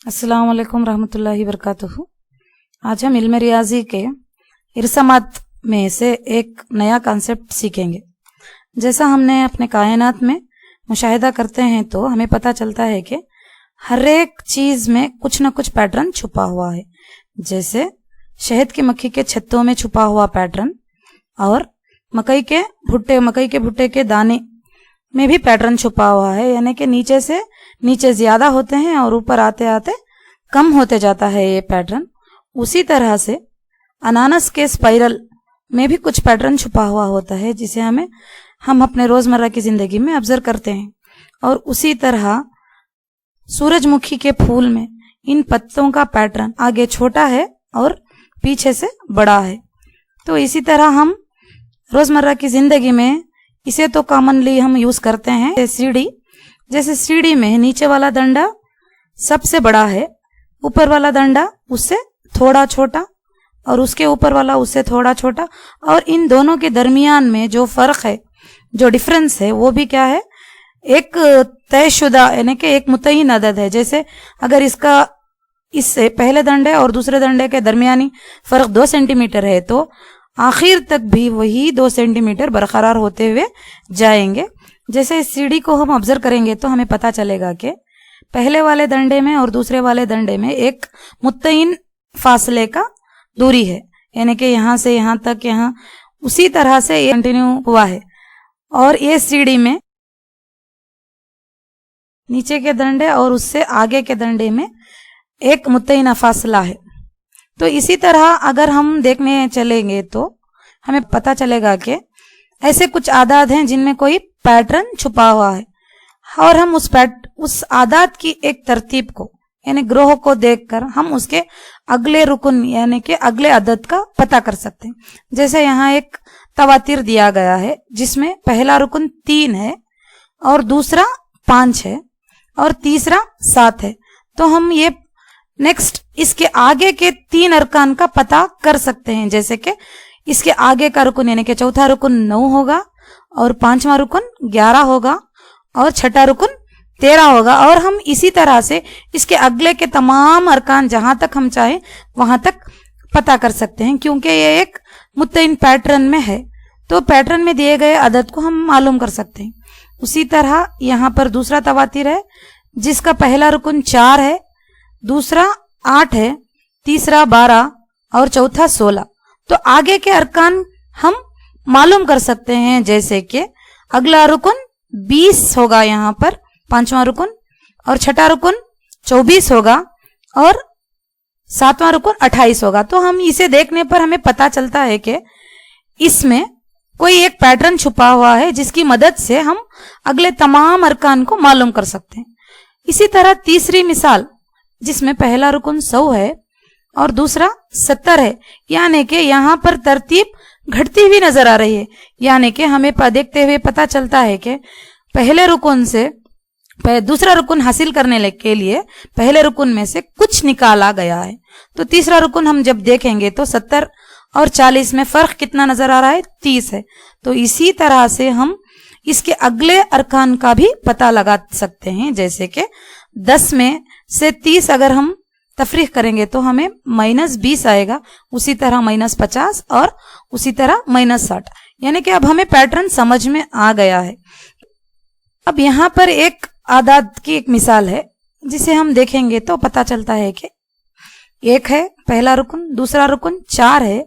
अस्सलाम वालेकुम रहमतुल्लाहि वबरकातुहू। आज हम इल्म रियाजी के इरसामात में से एक नया कॉन्सेप्ट सीखेंगे। जैसा हमने अपने कायनात में मुशाहिदा करते हैं तो हमें पता चलता है कि हर एक चीज में कुछ न कुछ पैटर्न छुपा हुआ है। जैसे शहद की मक्खी के छत्तों में छुपा हुआ पैटर्न और मकई के भुट्टे के दाने में भी पैटर्न छुपा हुआ है, यानी कि नीचे से नीचे ज्यादा होते हैं और ऊपर आते आते कम होते जाता है ये पैटर्न। उसी तरह से अनानस के स्पाइरल में भी कुछ पैटर्न छुपा हुआ होता है जिसे हम अपने रोजमर्रा की जिंदगी में ऑब्जर्व करते हैं। और उसी तरह सूरजमुखी के फूल में इन पत्तों का पैटर्न आगे छोटा है और पीछे से बड़ा है। तो इसी तरह हम रोजमर्रा की जिंदगी में इसे तो कॉमनली हम यूज करते हैं सीढ़ी। जैसे सीढ़ी में नीचे वाला डंडा सबसे बड़ा है, ऊपर वाला डंडा उससे थोड़ा छोटा और उसके ऊपर वाला उससे थोड़ा छोटा, और इन दोनों के दरमियान में जो फर्क है, जो डिफरेंस है, वो भी क्या है, एक तयशुदा यानी कि एक मुतय्यन अदद है। जैसे अगर इससे पहले डंडे और दूसरे डंडे के दरमियानी फर्क 2 सेंटीमीटर है तो आखिर तक भी वही 2 सेंटीमीटर बरकरार होते हुए जाएंगे। जैसे इस सीढ़ी को हम ऑब्जर्व करेंगे तो हमें पता चलेगा कि पहले वाले डंडे में और दूसरे वाले डंडे में एक मुतय्यन फासले का दूरी है, यानी कि यहां से यहां तक, यहां उसी तरह से ये कंटिन्यू हुआ है। और ये सीढ़ी में नीचे के डंडे और उससे आगे के डंडे में एक मुतय्यन फासला है। तो इसी तरह अगर हम देखने चलेंगे तो हमें पता चलेगा कि ऐसे कुछ आदात हैं जिनमें कोई पैटर्न छुपा हुआ है, और हम उस आदात की एक तरतीब को यानी ग्रोह को देखकर हम उसके अगले रुकन यानी कि अगले अदद का पता कर सकते हैं। जैसे यहाँ एक तवातिर दिया गया है जिसमें पहला रुकन 3 है और दूसरा 5 है और तीसरा 7 है। तो हम ये नेक्स्ट इसके आगे के 3 अरकान का पता कर सकते हैं। जैसे कि इसके आगे का रुकन यानी कि चौथा रुकन 9 होगा और 5वां रुकन 11 होगा और छठा रुकन 13 होगा। और हम इसी तरह से इसके अगले के तमाम अरकान जहां तक हम चाहें वहां तक पता कर सकते हैं, क्योंकि ये एक मुतय्यन पैटर्न में है। तो पैटर्न में दिए गए अदद को हम मालूम कर सकते हैं। उसी तरह यहाँ पर दूसरा तवातिर है जिसका पहला रुकन 4 है, दूसरा 8 है, तीसरा 12 और चौथा 16। तो आगे के अरकान हम मालूम कर सकते हैं। जैसे कि अगला रुकन 20 होगा यहाँ पर, 5वां रुकन, और छठा रुकन 24 होगा और 7वां रुकन 28 होगा। तो हम इसे देखने पर हमें पता चलता है कि इसमें कोई एक पैटर्न छुपा हुआ है जिसकी मदद से हम अगले तमाम अरकान को मालूम कर सकते हैं। इसी तरह तीसरी मिसाल जिसमें पहला रुकन 100 है और दूसरा 70 है, यानी कि यहाँ पर तरतीब घटती हुई नजर आ रही है। यानी कि हमें देखते हुए पता चलता है कि पहले रुकन से दूसरा रुकन हासिल करने के लिए पहले रुकन में से कुछ निकाला गया है। तो तीसरा रुकन हम जब देखेंगे तो 70 और 40 में फर्क कितना नजर आ रहा है, 30 है। तो इसी तरह से हम इसके अगले अरकान का भी पता लगा सकते हैं। जैसे कि 10 में से 30 अगर हम तफरीक करेंगे तो हमें -20 आएगा, उसी तरह -50 और उसी तरह -60। यानी कि अब हमें पैटर्न समझ में आ गया है। अब यहाँ पर एक आदात की एक मिसाल है जिसे हम देखेंगे तो पता चलता है कि 1 है पहला रुकन, दूसरा रुकन 4 है,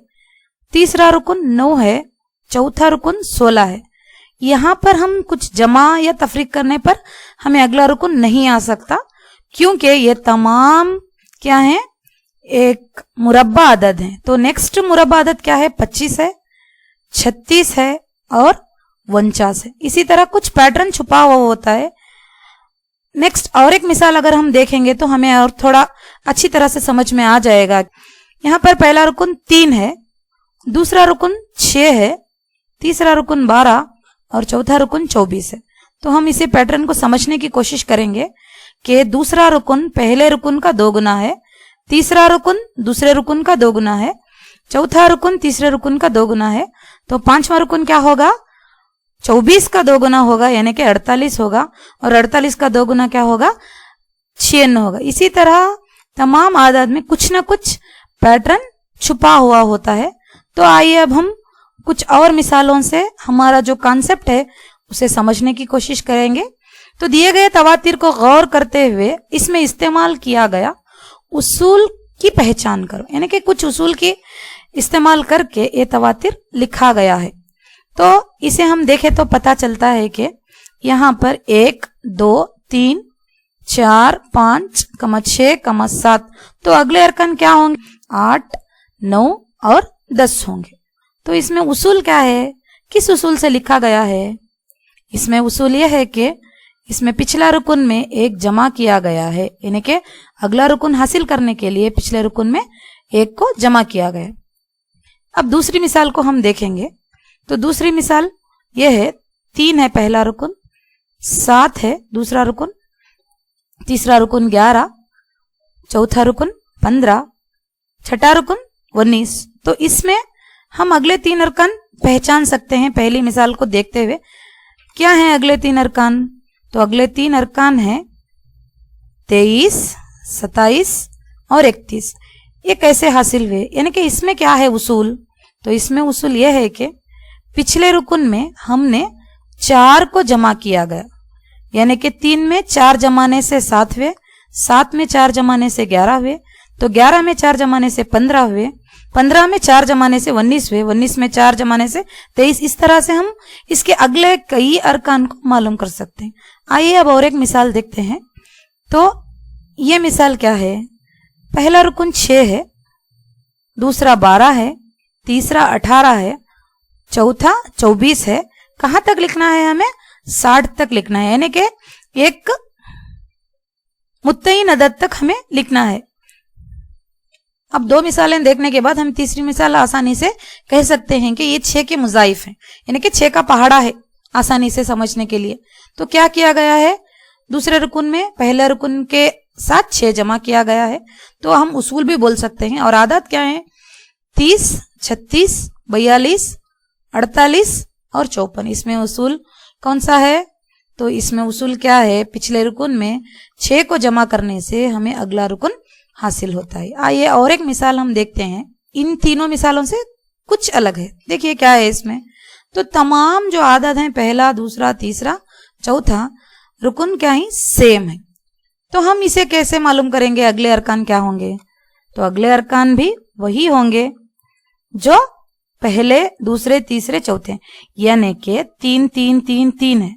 तीसरा रुकन 9 है, चौथा रुकन 16 है। यहाँ पर हम कुछ जमा या तफरीक करने पर हमें अगला रुकन नहीं आ सकता, क्योंकि ये तमाम क्या है, एक मुरब्बा अदद है। तो नेक्स्ट मुरब्बा अदद क्या है, 25 है, 36 है और 49 है। इसी तरह कुछ पैटर्न छुपा हुआ होता है। नेक्स्ट और एक मिसाल अगर हम देखेंगे तो हमें और थोड़ा अच्छी तरह से समझ में आ जाएगा। यहाँ पर पहला रुकन 3 है, दूसरा रुकन 6 है, तीसरा रुकन 12 और चौथा रुकन 24 है। तो हम इसे पैटर्न को समझने की कोशिश करेंगे कि दूसरा रुकन पहले रुकन का 2 गुना है, तीसरा रुकन दूसरे रुकन का 2 गुना है, चौथा रुकन तीसरे रुकन का 2 गुना है। तो 5वां रुकन क्या होगा, 24 का 2 गुना होगा, यानी कि 48 होगा, और 48 का 2 गुना क्या होगा, 96 होगा। इसी तरह तमाम आदाद में कुछ ना कुछ पैटर्न छुपा हुआ होता है। तो आइए अब हम कुछ और मिसालों से हमारा जो कॉन्सेप्ट है उसे समझने की कोशिश करेंगे। तो दिए गए तवातीर को गौर करते हुए इसमें इस्तेमाल किया गया उसूल की पहचान करो, यानी कि कुछ उसूल की इस्तेमाल करके ये तवातीर लिखा गया है। तो इसे हम देखें तो पता चलता है कि यहाँ पर 1, 2, 3, 4, 5, 6, 7, तो अगले अरकान क्या होंगे? 8, 9 और 10 होंगे। तो इसमें उसूल क्या है, किस उसूल से लिखा गया है? इसमें उसूल यह है कि इसमें पिछला रुकन में 1 जमा किया गया है, यानी कि अगला रुकन हासिल करने के लिए पिछले रुकन में 1 को जमा किया गया। अब दूसरी मिसाल को हम देखेंगे। तो दूसरी मिसाल यह है 3 है पहला रुकन, 7 है दूसरा रुकन, तीसरा रुकन 11, चौथा रुकन 15, छठा रुकन 19। तो इसमें हम अगले 3 अरकान पहचान सकते हैं पहली मिसाल को देखते हुए। क्या है अगले 3 अरकान? तो अगले 3 अरकान है 23, 27 और 31। ये कैसे हासिल हुए, यानी कि इसमें क्या है उसूल? तो इसमें उसूल यह है कि पिछले रुकन में हमने 4 को जमा किया गया, यानी कि 3 में 4 जमाने से 7 हुए, 7 में 4 जमाने से 11 हुए, तो 11 में 4 जमाने से 15 हुए, 15 में 4 जमाने से 19 हुए, 19 में 4 जमाने से 23। इस तरह से हम इसके अगले कई अरकान को मालूम कर सकते हैं। आइए अब और एक मिसाल देखते हैं। तो ये मिसाल क्या है? पहला रुकन 6 है, दूसरा 12 है, तीसरा 18 है, चौथा 24 है। कहां तक लिखना है हमें? 60 तक लिखना है, यानी कि एक मुत्तईन अदद तक हमें लिखना है। अब 2 मिसालें देखने के बाद हम तीसरी मिसाल आसानी से कह सकते हैं कि ये 6 के मुजाइफ हैं, यानी कि 6 का पहाड़ा है आसानी से समझने के लिए। तो क्या किया गया है? दूसरे रुकन में पहले रुकन के साथ 6 जमा किया गया है। तो हम उसूल भी बोल सकते हैं। और आदत क्या है? 30, 36, 42, 48 और 54। इसमें उसूल कौन सा है? तो इसमें उसूल क्या है? पिछले रुकन में 6 को जमा करने से हमें अगला रुकन हासिल होता है। आइए और एक मिसाल हम देखते हैं। इन तीनों मिसालों से कुछ अलग है। देखिए क्या है इसमें। तो तमाम जो आदत हैं, पहला, दूसरा, तीसरा, चौथा रुकन क्या है? सेम है। तो हम इसे कैसे मालूम करेंगे अगले अरकान क्या होंगे? तो अगले अरकान भी वही होंगे जो पहले, दूसरे, तीसरे, चौथे, यानी कि 3, 3, 3, 3 है।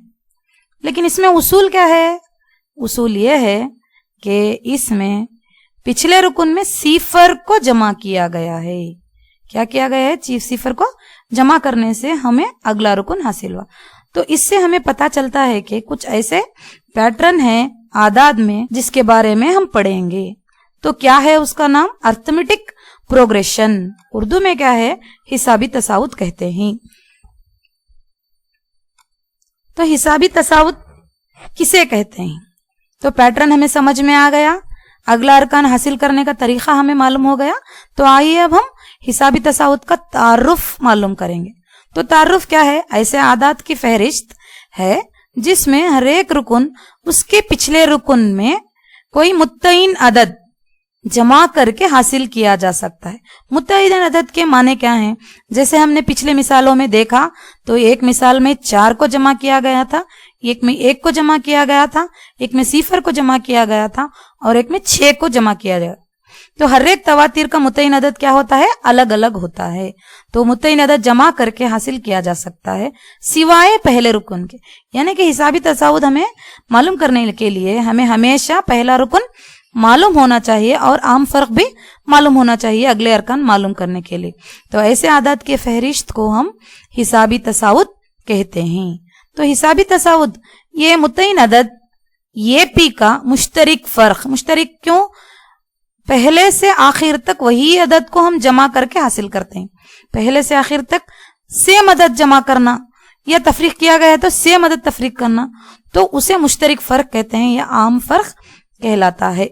लेकिन इसमें उसूल क्या है? उसूल यह है कि इसमें पिछले रुकन में सिफर को जमा किया गया है। क्या किया गया है? सिफर को जमा करने से हमें अगला रुकन हासिल हुआ। तो इससे हमें पता चलता है कि कुछ ऐसे पैटर्न हैं आदाद में जिसके बारे में हम पढ़ेंगे। तो क्या है उसका नाम? Arithmetic progression. उर्दू में क्या है? हिसाबी तसाउत कहते हैं। तो हिसाबी तसाउत किसे कहते हैं? तो पैटर्न हमें समझ में आ गया, अगला अरकान हासिल करने का तरीका हमें मालूम हो गया। तो आइए अब हम हिसाबी तसाउत का तारुफ मालूम करेंगे। तो तारुफ क्या है? ऐसे आदात की फहरिस्त है जिसमें हर एक रुकन उसके पिछले रुकन में कोई मुत्तईन अदद जमा करके हासिल किया जा सकता है। मुत्तईन अदद के माने क्या हैं? जैसे हमने पिछले मिसालों में देखा, तो एक मिसाल में 4 को जमा किया गया था, एक में 1 को जमा किया गया था, एक में सिफर को जमा किया गया था और एक में 6 को जमा किया गया। तो हर एक तवातीर का मुत्तईन अदद क्या होता है? अलग अलग होता है। तो मुत्तईन अदद जमा करके हासिल किया जा सकता है सिवाय पहले रुकन के। यानी कि हिसाबी तसाउद हमें मालूम करने के लिए हमें हमेशा पहला रुकन मालूम होना चाहिए और आम फर्क भी मालूम होना चाहिए अगले अरकान मालूम करने के लिए। तो ऐसे आदात के फहरिस्त को हम हिसाबी तसाउद कहते हैं। तो हिसाबी तसाउद ये मुत्तईन अदद ये पी का मुश्तरिक फर्क। मुश्तरिक क्यों? पहले से आखिर तक वही अदद को हम जमा करके हासिल करते हैं। पहले से आखिर तक सेम अदद जमा करना या तफरीक किया गया है तो सेम अदद तफरीक करना, तो उसे मुश्तरिक फर्क कहते हैं या आम फर्क कहलाता है।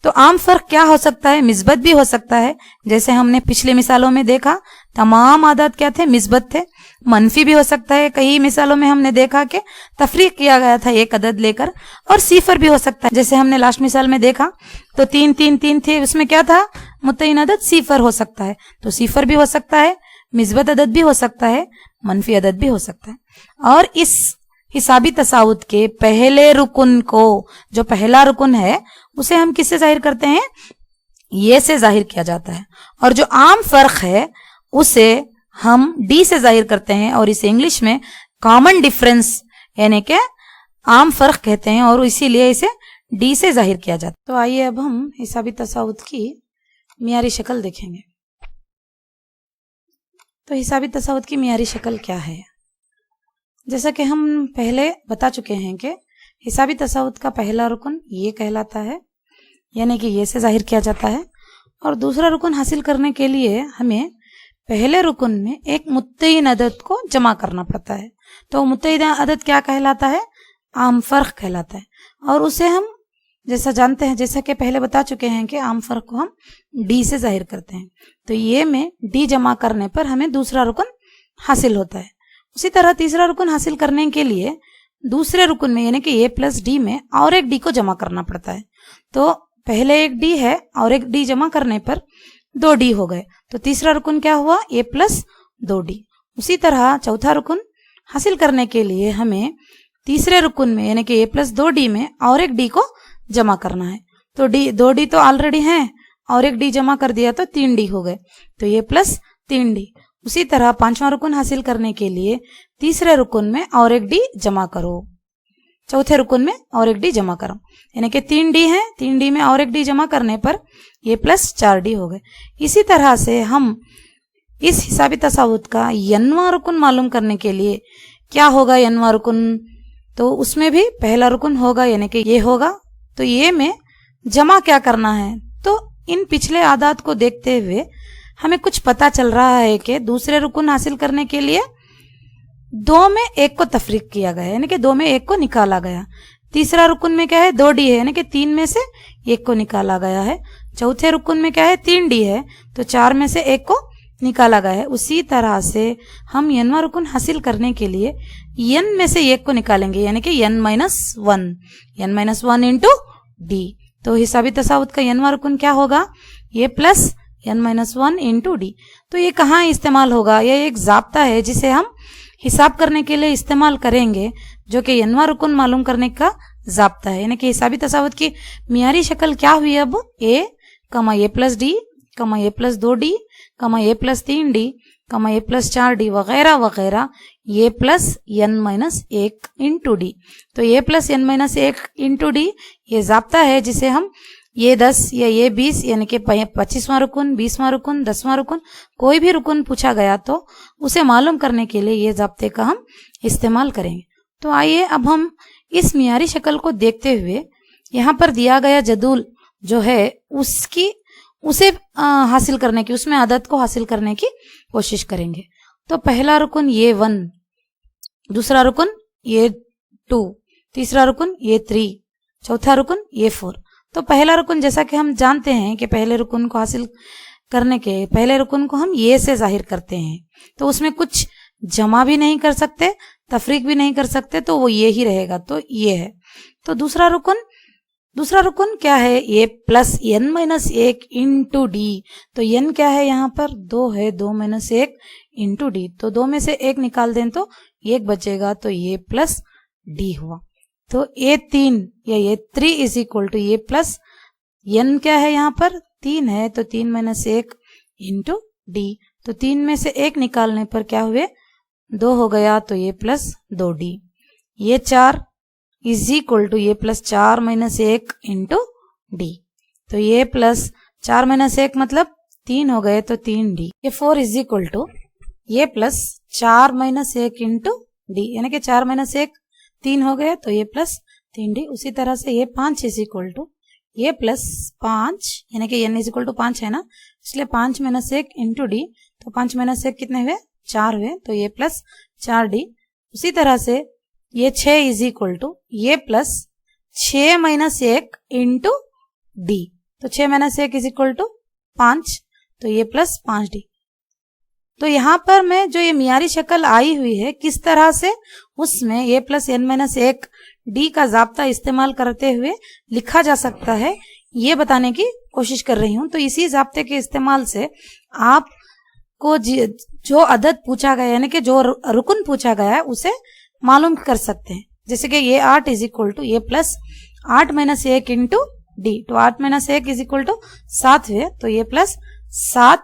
तो आम फर्क क्या हो सकता है? मिस्बत भी हो सकता है। जैसे हमने पिछले मिसालों में देखा, तमाम आदात क्या थे? मिस्बत थे। मनफी भी हो सकता है। कई मिसालों में हमने देखा कि तफरीक किया गया था एक अदद लेकर, और सिफर भी हो सकता है। जैसे हमने लास्ट मिसाल में देखा तो 3 3 3 थे, उसमें क्या था, मुतय्यन अदद सिफर हो सकता है, तो सिफर भी हो सकता है, मिस्बत अदद भी हो सकता है, मनफी अदद भी हो सकता है। और इस हिसाबी तसाउत के पहले रुकन को, जो पहला रुकन है, उसे हम किससे जाहिर करते हैं, ये से जाहिर किया जाता है। और जो आम फर्क है उसे हम डी से जाहिर करते हैं, और इसे इंग्लिश में कॉमन डिफरेंस यानी कि आम फर्क कहते हैं, और इसीलिए इसे डी से जाहिर किया जाता है। तो आइए अब हम हिसाबी तसाउत की मियारी शक्ल देखेंगे। तो हिसाबी तसाउत की मियारी शक्ल क्या है? जैसा कि हम पहले बता चुके हैं कि हिसाबी तसाउत का पहला रुकन ये कहलाता है, यानी कि ये से जाहिर किया जाता है। और दूसरा रुकन हासिल करने के लिए हमें पहले रुकन में एक मुत्तयिन अदद को जमा करना पड़ता है। तो मुत्तयिन अदद क्या कहलाता है, आम फर्क कहलाता है। और उसे हम जैसा जानते हैं, जैसा कि पहले बता चुके हैं कि आम फर्क को हम डी से जाहिर करते हैं। तो ये में डी जमा करने पर हमें दूसरा रुकन हासिल होता है। उसी तरह तीसरा रुकन हासिल करने के लिए दूसरे रुकन में यानी कि ए प्लस डी में और एक डी को जमा करना पड़ता है। तो पहले एक डी है और एक डी जमा करने पर 2 डी हो गए, तो तीसरा रुकन क्या हुआ, ए प्लस 2 डी। उसी तरह चौथा रुकन हासिल करने के लिए हमें तीसरे रुकन में यानी कि ए प्लस 2 डी में और एक डी को जमा करना है। तो 2 डी तो ऑलरेडी है और एक डी जमा कर दिया तो 3 डी हो गए, तो ए प्लस 3 डी। उसी तरह पांचवा रुकन हासिल करने के लिए तीसरे रुकन में और एक डी जमा करो, चौथे रुकन में और एक डी जमा करो, यानी कि 3 डी है, 3 डी में और एक डी जमा करने पर ये प्लस 4 डी हो गए। इसी तरह से हम इस हिसाबी तसावुत का यनवा रुकन मालूम करने के लिए क्या होगा, यनवा रुकन, तो उसमें भी पहला रुकन होगा यानी कि ये होगा। तो ये में जमा क्या करना है, तो इन पिछले आदात को देखते हुए हमें कुछ पता चल रहा है कि दूसरे रुकन हासिल करने के लिए 2 में 1 को तफरीक किया गया, यानी कि 2 में 1 को निकाला गया। तीसरा रुकन में क्या है, 2 डी है, यानी कि 3 में से 1 को निकाला गया है। चौथे रुकन में क्या है, 3 डी है, तो 4 में से 1 को निकाला गया है। उसी तरह से हम यनवा रुकन हासिल करने के लिए यन में से 1 को निकालेंगे, यानी कि n माइनस 1 इंटू डी। तो हिसाबी तसावुत का यनवा रुकन क्या होगा, ये plus n minus 1 into D. तो ये कहाँ इस्तेमाल होगा, ये एक जाब्ता है जिसे हम हिसाब करने के लिए इस्तेमाल करेंगे, जो कि यनवा रुकन मालूम करने का जाब्ता है। यानी कि हिसाबी तसावुत की मियारी शक्ल क्या हुई, अब ए कमा ए प्लस डी कमा ए प्लस 2 डी कमा ए प्लस 3 डी कमा ए प्लस 4 डी वगैरह वगैरह, ये plus n minus 1 into D. तो ये plus n minus 1 into D ये जाब्ता है जिसे हम ये 10 या ये 20 यानी कि 25वां रुकन, 20वां रुकन, 10वां रुकन, कोई भी रुकन पूछा गया तो उसे मालूम करने के लिए ये जाब्ते का हम इस्तेमाल करेंगे। तो आइए अब हम इस मियारी शक्ल को देखते हुए यहाँ पर दिया गया जदूल जो है उसे हासिल करने की, उसमें आदत को हासिल करने की कोशिश करेंगे। तो पहला रुकन ये 1, दूसरा रुकन ये 2, तीसरा रुकन ये 3, चौथा रुकन ये 4। तो पहला रुकन जैसा कि हम जानते हैं कि पहले रुकन को हासिल करने के पहले रुकन को हम ये से जाहिर करते हैं, तो उसमें कुछ जमा भी नहीं कर सकते, तफरीक भी नहीं कर सकते, तो वो ये ही रहेगा, तो ये है। तो दूसरा रुकन क्या है, ये plus n minus 1 into D. तो n क्या है यहाँ पर, 2 है, 2 माइनस 1 इंटू डी। तो 2 में से 1 निकाल दें तो 1 बचेगा, तो ये प्लस डी हुआ। तो ये 3 या ये 3 इज इक्वल टू ये प्लस n क्या है यहाँ पर 3 है, तो 3 माइनस 1 इंटू डी। तो 3 में से 1 निकालने पर क्या हुए, 2 हो गया, तो ये प्लस 2 डी। ये 4 इज इक्वल टू ये प्लस 4 माइनस 1 इंटू डी। तो ये प्लस 4 माइनस 1 मतलब 3 हो गए, तो 3 डी। ये 4 इज इक्वल टू ये प्लस 4 माइनस 1 इंटू डी, यानी कि 4 माइनस 1 3 हो गए, तो ये प्लस 3 डी। उसी तरह से ये 5 इज इक्वल टू ये प्लस 5, यानी कि n इज इक्वल टू 5 है ना, इसलिए 5 माइनस 1 इंटू डी। तो 5 माइनस 1 कितने हुए, 4 हुए, तो ये प्लस 4 डी। उसी तरह से ये 6 इज इक्वल टू ये प्लस 6 माइनस 1 इंटू डी। तो 6 माइनस 1 इज इक्वल टू 5, तो ये प्लस 5 डी। तो यहाँ पर मैं जो ये मियारी शक्ल आई हुई है किस तरह से उसमें a plus n minus 1 d का जाब्ता इस्तेमाल करते हुए लिखा जा सकता है, ये बताने की कोशिश कर रही हूँ। तो इसी जाब्ते के इस्तेमाल से आपको जो अदद पूछा गया यानी कि जो रुकन पूछा गया है उसे मालूम कर सकते हैं। जैसे कि ये 8 is equal to A plus 8 minus 1 into D, तो 8 माइनस 1 इज इक्वल टू 7 हुए, तो ये प्लस 7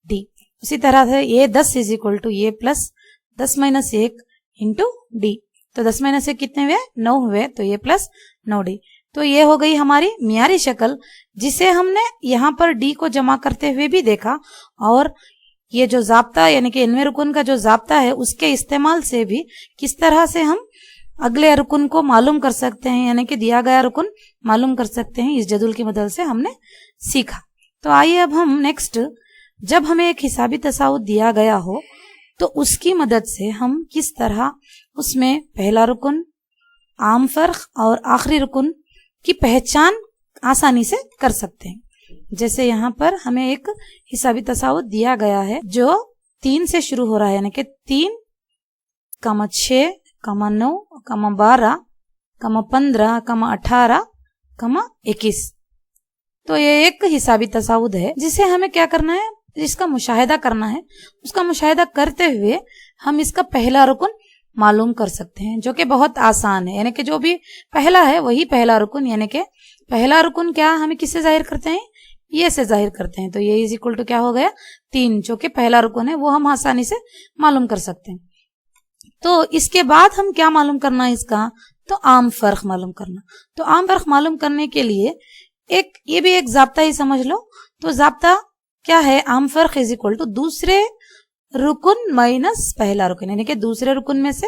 डी। उसी तरह से ये 10 इज इक्वल टू ये प्लस 10 माइनस 1 इंटू डी, तो 10 माइनस 1 कितने हुए 9 हुए, तो ये प्लस 9 डी। तो ये हो गई हमारी मियारी शक्ल जिसे हमने यहाँ पर डी को जमा करते हुए भी देखा, और ये जो जाब्ता यानी कि इनमें रुकन का जो जाब्ता है उसके इस्तेमाल से भी किस तरह से हम अगले रुकन को मालूम कर सकते हैं, यानी कि दिया गया रुकन मालूम कर सकते हैं, इस जदुल की मदद से हमने सीखा। तो आइए अब हम नेक्स्ट, जब हमें एक हिसाबी तसाउद दिया गया हो तो उसकी मदद से हम किस तरह उसमें पहला रुकन, आम फर्क और आखिरी रुकन की पहचान आसानी से कर सकते हैं। जैसे यहाँ पर हमें एक हिसाबी तसाउद दिया गया है जो 3 से शुरू हो रहा है, यानी कि 3, 6, 9, 12, 15, 18, 21। तो ये एक हिसाबी तसाउद है जिसे हमें क्या करना है, जिसका मुशाहिदा करना है। उसका मुशाहिदा करते हुए हम इसका पहला रुकन मालूम कर सकते हैं, जो कि बहुत आसान है। यानी कि जो भी पहला है वही पहला रुकन, यानी कि पहला रुकन क्या हमें किससे जाहिर करते हैं, ये से जाहिर करते हैं। तो ये इज इक्वल टू क्या हो गया 3, जो कि पहला रुकन है, वो हम आसानी से मालूम कर सकते हैं। तो इसके बाद हम क्या मालूम करना है इसका, तो आम फर्क मालूम करना। तो आम फर्क मालूम करने के लिए ये भी एक जाब्ता ही समझ लो। तो जाब्ता क्या है, आम फर्क इज इक्वल टू दूसरे रुकन माइनस पहला रुकन, यानी कि दूसरे रुकन में से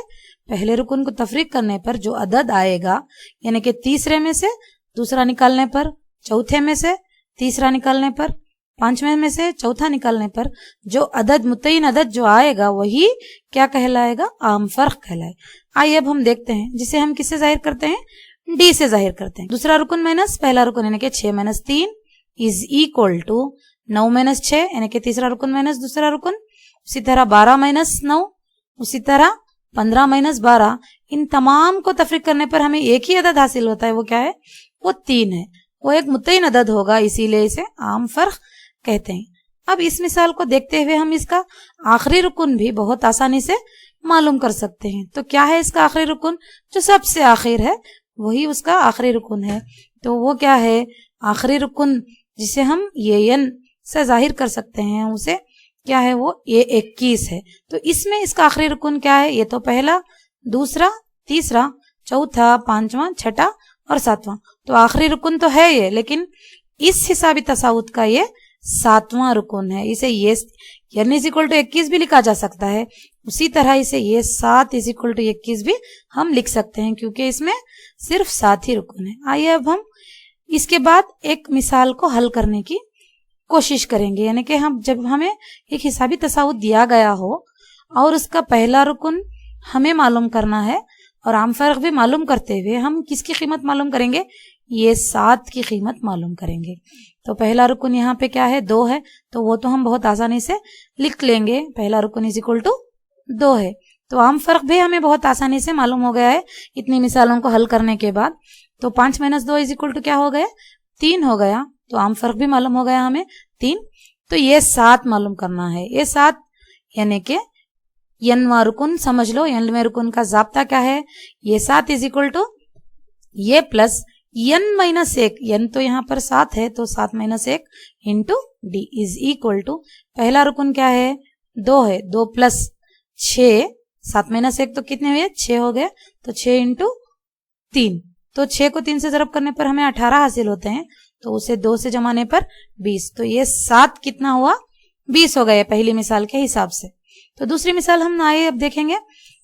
पहले रुकन को तफरीक करने पर जो अदद आएगा, यानी कि तीसरे में से दूसरा निकालने पर, चौथे में से तीसरा निकालने पर, पांचवें में से चौथा निकालने पर जो अदद मुतय्यन अदद जो आएगा वही क्या कहलाएगा, आम फर्क कहलाए। आइए अब हम देखते हैं, जिसे हम किससे जाहिर करते हैं, डी से जाहिर करते हैं। दूसरा रुकन माइनस पहला रुकन, यानी कि 6 minus 3 is equal to 9 minus 6, यानी कि तीसरा रुकन माइनस दूसरा रुकन। उसी तरह 12 माइनस 9, उसी तरह 15 माइनस 12। इन तमाम को तफरीक करने पर हमें एक ही अदद हासिल होता है, वो क्या है, वो 3 है। वो एक मुतय्यन अदद होगा, इसीलिए इसे आम फर्क कहते हैं। अब इस मिसाल को देखते हुए हम इसका आखिरी रुकन भी बहुत आसानी से मालूम कर सकते हैं। तो क्या है इसका आखिरी रुकन, जो सबसे आखिर है वही उसका आखिरी रुकन है। तो वो क्या है, आखिरी रुकन जिसे हम ये n से जाहिर कर सकते हैं, उसे क्या है, वो ये 21 है। तो इसमें इसका आखिरी रुकन क्या है, ये तो पहला, दूसरा, तीसरा, चौथा, पांचवा, छठा और सातवां। तो आखिरी रुकन तो है ये, लेकिन इस हिसाबी तसाउद का ये 7वां रुकन है। इसे ये n इज इक्वल टू 21 भी लिखा जा सकता है, उसी तरह इसे ये 7 इज इक्वल टू 21 भी हम लिख सकते हैं, क्योंकि इसमें सिर्फ 7 ही रुकन है। आइए अब हम इसके बाद एक मिसाल को हल करने की कोशिश करेंगे। यानी कि हम जब हमें एक हिसाबी तसाउद दिया गया हो और उसका पहला रुकन हमें मालूम करना है और आम फर्क भी मालूम करते हुए हम किसकी कीमत मालूम करेंगे, ये 7 की कीमत मालूम करेंगे। तो पहला रुकन यहाँ पे क्या है, 2 है, तो वो तो हम बहुत आसानी से लिख लेंगे, पहला रुकन इज इक्वल टू 2 है। तो आम फर्क भी हमें बहुत आसानी से मालूम हो गया है इतनी मिसालों को हल करने के बाद। तो 5 माइनस 2 इज इक्वल टू क्या हो गया, 3 हो गया। तो आम फर्क भी मालूम हो गया हमें 3। तो ये 7 मालूम करना है, ये 7 यानी कि n रुकन समझ लो। n रुकन का जाब्ता क्या है, ये 7 इज इक्वल टू ये प्लस n माइनस 1, n तो यहाँ पर 7 है, तो 7 minus 1 into D is equal to पहला रुकन क्या है, 2 है, 2 प्लस 6, 7 माइनस 1 तो कितने हुए, 6 हो गए, तो 6 इंटू 3, तो 6 को 3 से ज़रब करने पर हमें 18 हासिल होते हैं, तो उसे 2 से जमाने पर 20। तो ये 7 कितना हुआ, 20 हो गए पहली मिसाल के हिसाब से। तो दूसरी मिसाल हम आए अब देखेंगे।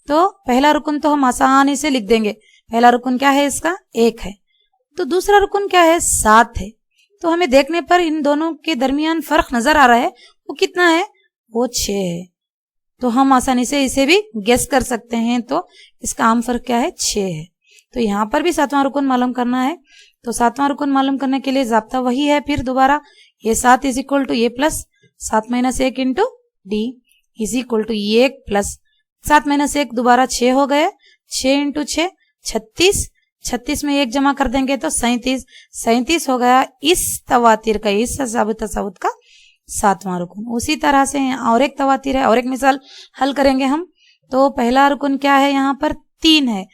तो पहला रुकन तो हम आसानी से लिख देंगे, पहला रुकन क्या है इसका, 1 है। तो दूसरा रुकन क्या है, 7 है। तो हमें देखने पर इन दोनों के दरमियान फर्क नजर आ रहा है, वो कितना है, वो 6 है। तो हम आसानी से इसे भी गेस कर सकते हैं। तो इसका आम फर्क क्या है, 6 है। तो यहाँ पर भी 7वां रुकन मालूम करना है। तो 7वां रुकन मालूम करने के लिए जाब्ता वही है, फिर दोबारा ये 7 इज इक्वल टू ये plus 7 minus 1 into D is equal to 1 plus 7 minus 1 दोबारा 6 हो गए, 6 इंटू 6 36, 36 में 1 जमा कर देंगे तो 37, 37 हो गया इस तवातीर का, इस तसावुत का 7वां रुकन। उसी तरह से और एक तवातीर है, और एक मिसाल हल करेंगे हम। तो पहला रुकन क्या है, यहाँ पर 3 है,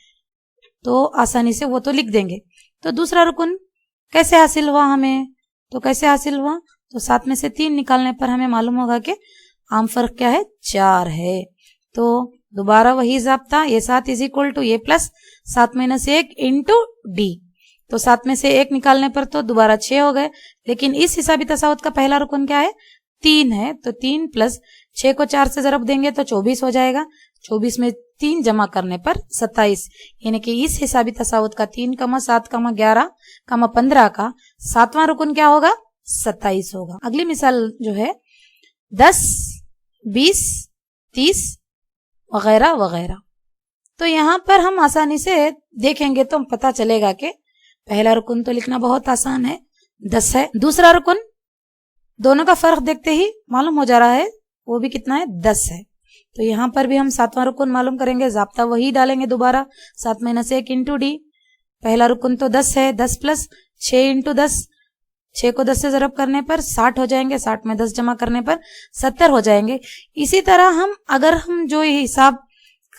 तो आसानी से वो तो लिख देंगे। तो दूसरा रुकन कैसे हासिल हुआ हमें, तो कैसे हासिल हुआ, तो 7 में से 3 निकालने पर हमें मालूम होगा कि आम फर्क क्या है, 4 है। तो दोबारा वही ज़ाब्ता, ये 7 is equal to A plus 7 minus 1 into D. तो 7 में से 1 निकालने पर तो दोबारा 6 हो गए, लेकिन इस हिसाबी तसावुत का पहला रुकन क्या है, 3 है। तो 3 प्लस 6 को 4 से ज़रब देंगे तो 24 हो जाएगा। 24 में 3 जमा करने पर 27, यानी कि इस हिसाबी तसावुत का 3, 7, 11, 15 का 7वां रुकन क्या होगा, 27 होगा। अगली मिसाल जो है 10, 20, 30 वगैरह वगैरह। तो यहाँ पर हम आसानी से देखेंगे तो पता चलेगा कि पहला रुकन तो लिखना बहुत आसान है, 10 है। दूसरा रुकन दोनों का फर्क देखते ही मालूम हो जा रहा है, वो भी कितना है, 10 है। तो यहाँ पर भी हम 7वां रुकन मालूम करेंगे, ज़ाब्ता वही डालेंगे दोबारा, 7 माइनस 1 इंटू डी। पहला रुकन तो 10 है, 10 प्लस 6 इंटू 10, 6 को 10 से ज़रब करने पर 60 हो जाएंगे, 60 में 10 जमा करने पर 70 हो जाएंगे। इसी तरह हम अगर हम जो हिसाब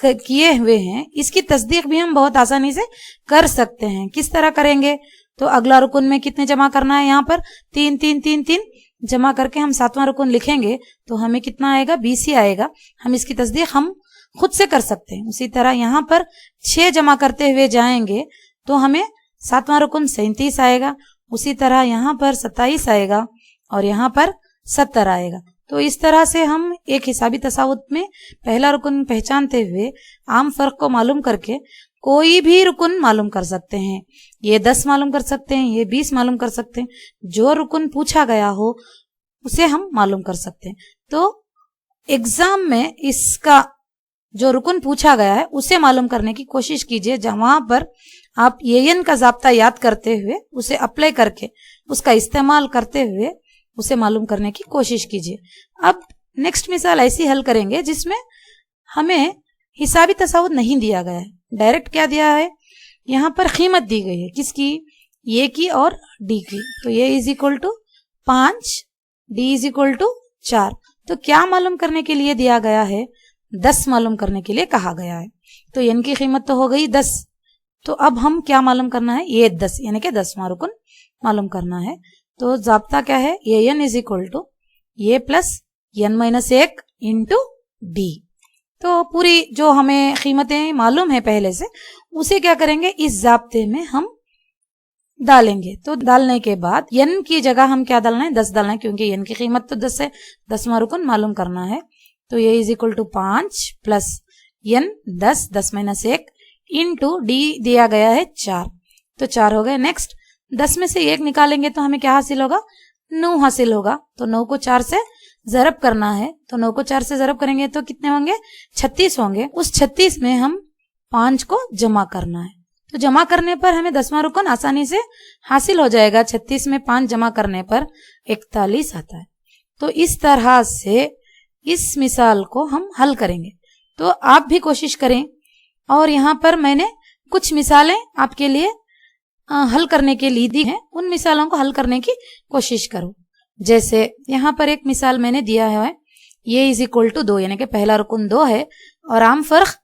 किए हुए हैं इसकी तस्दीक भी हम बहुत आसानी से कर सकते हैं। किस तरह करेंगे, तो अगला रुकन में कितने जमा करना है, यहाँ पर 3 3 3 3 जमा करके हम 7वां रुकन लिखेंगे तो हमें कितना आएगा, 20 ही आएगा। हम इसकी तस्दीक हम खुद से कर सकते हैं। उसी तरह यहाँ पर 6 जमा करते हुए जाएंगे तो हमें 7वां रुकन 37 आएगा। उसी तरह यहाँ पर 27 आएगा और यहाँ पर 70 आएगा। तो इस तरह से हम एक हिसाबी तसावुत में पहला रुकन पहचानते हुए आम फर्क को मालूम करके कोई भी रुकन मालूम कर सकते हैं। ये 10 मालूम कर सकते हैं, ये 20 मालूम कर सकते हैं, जो रुकन पूछा गया हो उसे हम मालूम कर सकते हैं। तो एग्जाम में इसका जो रुकन पूछा गया है उसे मालूम करने की कोशिश कीजिए, जहां पर आप येयन का ज़ाब्ता याद करते हुए उसे अप्लाई करके उसका इस्तेमाल करते हुए उसे मालूम करने की कोशिश कीजिए। अब नेक्स्ट मिसाल ऐसी हल करेंगे जिसमें हमें हिसाबी तसावुत नहीं दिया गया है, डायरेक्ट क्या दिया है, यहाँ पर कीमत दी गई है, किसकी, ये की और डी की। तो ये is equal to 5, D is equal to 4। तो क्या मालूम करने के लिए दिया गया है, 10 मालूम करने के लिए कहा गया है। तो एन की कीमत तो हो गई 10, तो अब हम क्या मालूम करना है, ये 10 यानी कि 10वां रुकन मालूम करना है। तो ज़ाब्ता क्या है, ये एन इज इक्वल टू ये plus N minus 1 into D. तो पूरी जो हमें कीमतें मालूम है पहले से उसे क्या करेंगे, इस ज़ाब्ते में हम डालेंगे। तो डालने के बाद एन की जगह हम क्या डालना है, 10 डालना है, क्योंकि एन की कीमत तो 10 है, 10वां रुकन मालूम करना है। तो ये is equal to 5 plus N 10, 10 minus 1 into D दिया गया है 4, तो 4 हो गए। नेक्स्ट 10 में से 1 निकालेंगे तो हमें क्या हासिल होगा, 9 हासिल होगा। तो 9 को 4 से ज़रब करना है, तो 9 को 4 से ज़रब करेंगे तो कितने होंगे, 36 होंगे। उस 36 में हम 5 को जमा करना है, तो जमा करने पर हमें 10वां रुकन आसानी से हासिल हो जाएगा। 36 में 5 जमा करने पर 41 आता है। तो इस तरह से इस मिसाल को हम हल करेंगे। तो आप भी कोशिश करें, और यहाँ पर मैंने कुछ मिसालें आपके लिए हल करने के लिए दी हैं, उन मिसालों को हल करने की कोशिश करो। जैसे यहाँ पर एक मिसाल मैंने दिया है, ये इज इक्वल टू 2, यानी कि पहला रुकन 2 है और आम फर्क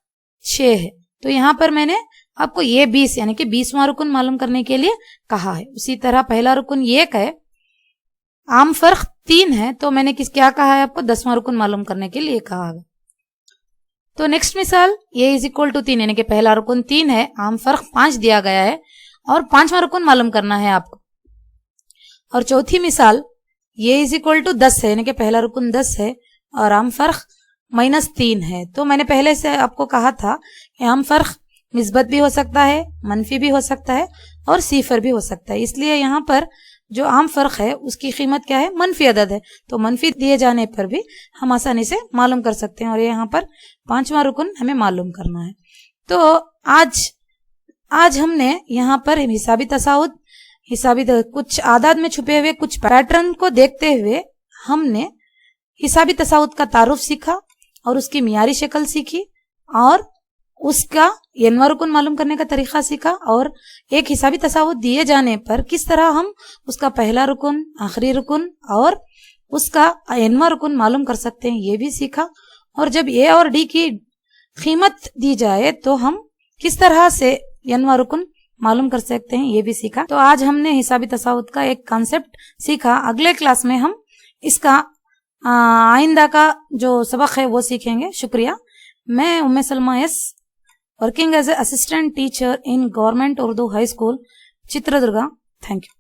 6 है। तो यहाँ पर मैंने आपको ये 20 यानी कि 20वां रुकन मालूम करने के लिए कहा है। उसी तरह पहला रुकन 1 है, आम फर्क 3 है, तो मैंने क्या कहा है आपको, 10वां रुकन मालूम करने के लिए कहा है। तो नेक्स्ट मिसाल ये इज इक्वल टू 3 यानी कि पहला रुकन 3 है, आम फर्क 5 दिया गया है और 5वां रुकन मालूम करना है आपको। और चौथी मिसाल ये इज इक्वल टू 10 है, यानी कि पहला रुकन 10 है और आम फर्क -3 है। तो मैंने पहले से आपको कहा था कि आम फर्क निस्बत भी हो सकता है, मनफी भी हो सकता है और सिफर भी हो सकता है। इसलिए यहाँ पर जो आम फर्क है उसकी कीमत क्या है, मनफी अदद है। तो मनफी दिए जाने पर भी हम आसानी से मालूम कर सकते हैं। और यहाँ पर 5वां रुकन हमें मालूम करना है। तो आज हमने यहाँ पर हिसाबी तसाउद, कुछ आदाद में छुपे हुए कुछ पैटर्न को देखते हुए हमने हिसाबी तसाउद का तारुफ सीखा اور اس کی معیاری شکل سیکھی اور اس کا ینوا رکن معلوم کرنے کا طریقہ سیکھا اور ایک حسابی تصاوت دیے جانے پر کس طرح ہم اس کا پہلا رکن آخری رکن اور اس کا ینوا رکن معلوم کر سکتے ہیں یہ بھی سیکھا. اور جب اے اور ڈی کی قیمت دی جائے تو ہم کس طرح سے ینوا رکن معلوم کر سکتے ہیں یہ بھی سیکھا. تو آج ہم نے حسابی تصاوت کا ایک کانسیپٹ سیکھا. اگلے کلاس میں ہم اس کا آئندہ کا جو سبق ہے وہ سیکھیں گے. شکریہ. میں Umm Salma is working as a assistant teacher in government Urdu high school Chitradurga. Thank you.